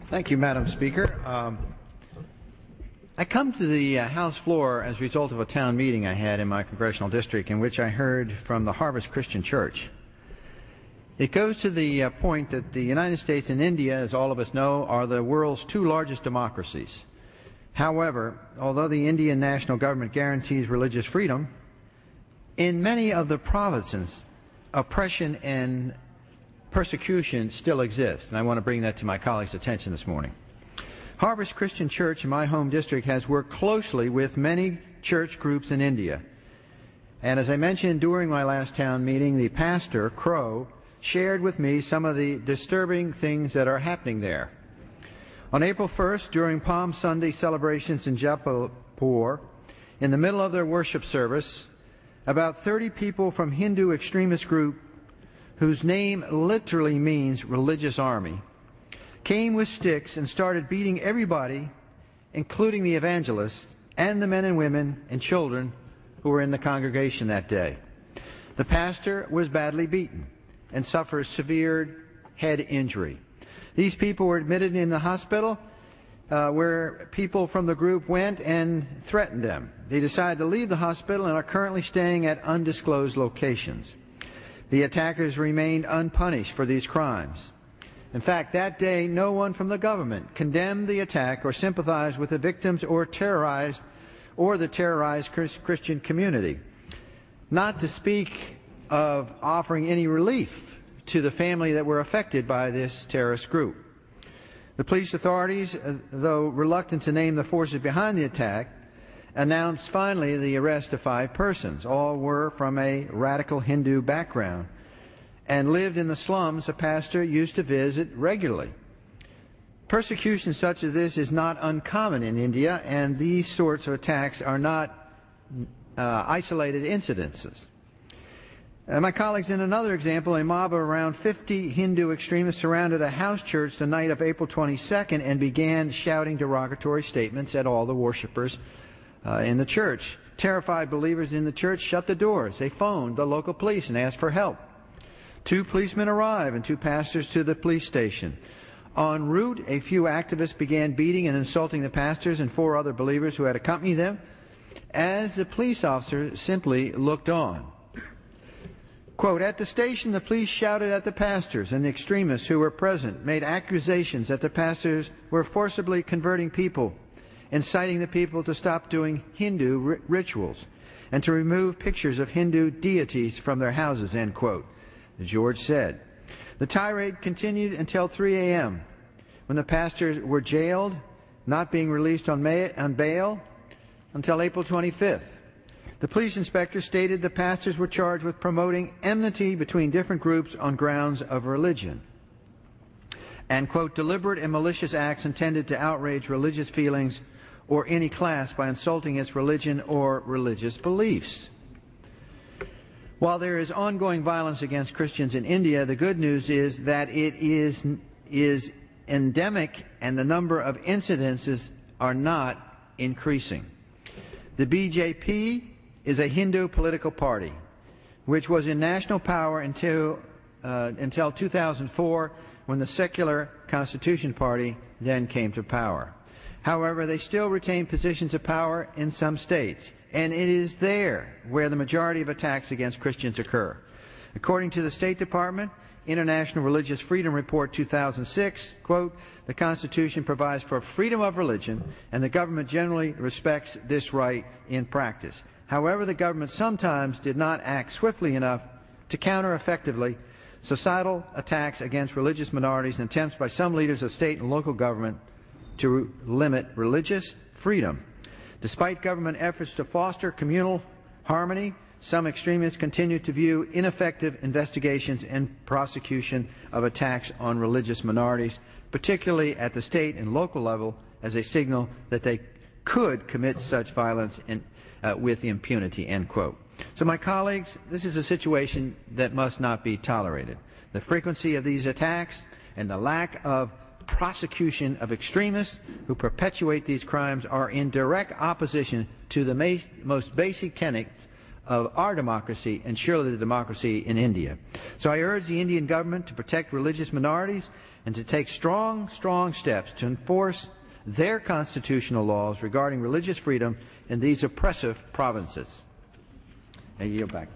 Thank you, Madam Speaker. I come to the House floor as a result of a town meeting I had in my congressional district in which I heard from the Harvest Christian Church. It goes to the point that the United States and India, as all of us know, are the world's two largest democracies. However, although the Indian national government guarantees religious freedom, in many of the provinces, oppression and persecution still exist, and I want to bring that to my colleagues' attention this morning. Harvest Christian Church in my home district has worked closely with many church groups in India. And as I mentioned during my last town meeting, the pastor, Crow, shared with me some of the disturbing things that are happening there. On April 1st, during Palm Sunday celebrations in Jaipur, in the middle of their worship service, about 30 people from Hindu extremist group, whose name literally means religious army, came with sticks and started beating everybody, including the evangelists and the men and women and children who were in the congregation that day. The pastor was badly beaten and suffered severe head injury. These people were admitted in the hospital where people from the group went and threatened them. They decided to leave the hospital and are currently staying at undisclosed locations. The attackers remained unpunished for these crimes. In fact, that day, no one from the government condemned the attack or sympathized with the victims or the terrorized Christian community. Not to speak of offering any relief to the family that were affected by this terrorist group. The police authorities, though reluctant to name the forces behind the attack, announced finally the arrest of 5 persons. All were from a radical Hindu background and lived in the slums a pastor used to visit regularly. Persecution such as this is not uncommon in India, and these sorts of attacks are not isolated incidences. My colleagues, in another example, a mob of around 50 Hindu extremists surrounded a house church the night of April 22nd and began shouting derogatory statements at all the worshippers in the church. Terrified believers in the church shut the doors. They phoned the local police and asked for help. 2 policemen arrived and 2 pastors to the police station. En route, a few activists began beating and insulting the pastors and 4 other believers who had accompanied them, as the police officers simply looked on. Quote, at the station, the police shouted at the pastors and the extremists who were present, made accusations that the pastors were forcibly converting people, inciting the people to stop doing Hindu rituals, and to remove pictures of Hindu deities from their houses, end quote. George said. The tirade continued until 3 a.m. when the pastors were jailed, not being released on bail until April 25th. The police inspector stated the pastors were charged with promoting enmity between different groups on grounds of religion and, quote, deliberate and malicious acts intended to outrage religious feelings or any class by insulting its religion or religious beliefs. While there is ongoing violence against Christians in India, the good news is that it is endemic and the number of incidences are not increasing. The BJP is a Hindu political party which was in national power until 2004, when the secular Constitution Party then came to power. However, they still retain positions of power in some states, and it is there where the majority of attacks against Christians occur. According to the State Department International Religious Freedom Report 2006, quote, the Constitution provides for freedom of religion, and the government generally respects this right in practice. However, the government sometimes did not act swiftly enough to counter effectively societal attacks against religious minorities and attempts by some leaders of state and local government to limit religious freedom. Despite government efforts to foster communal harmony, some extremists continue to view ineffective investigations and prosecution of attacks on religious minorities, particularly at the state and local level, as a signal that they could commit such violence with impunity, end quote. So, my colleagues, this is a situation that must not be tolerated. The frequency of these attacks and the lack of prosecution of extremists who perpetuate these crimes are in direct opposition to the most basic tenets of our democracy and surely the democracy in India. So I urge the Indian government to protect religious minorities and to take strong steps to enforce their constitutional laws regarding religious freedom in these oppressive provinces. I yield back.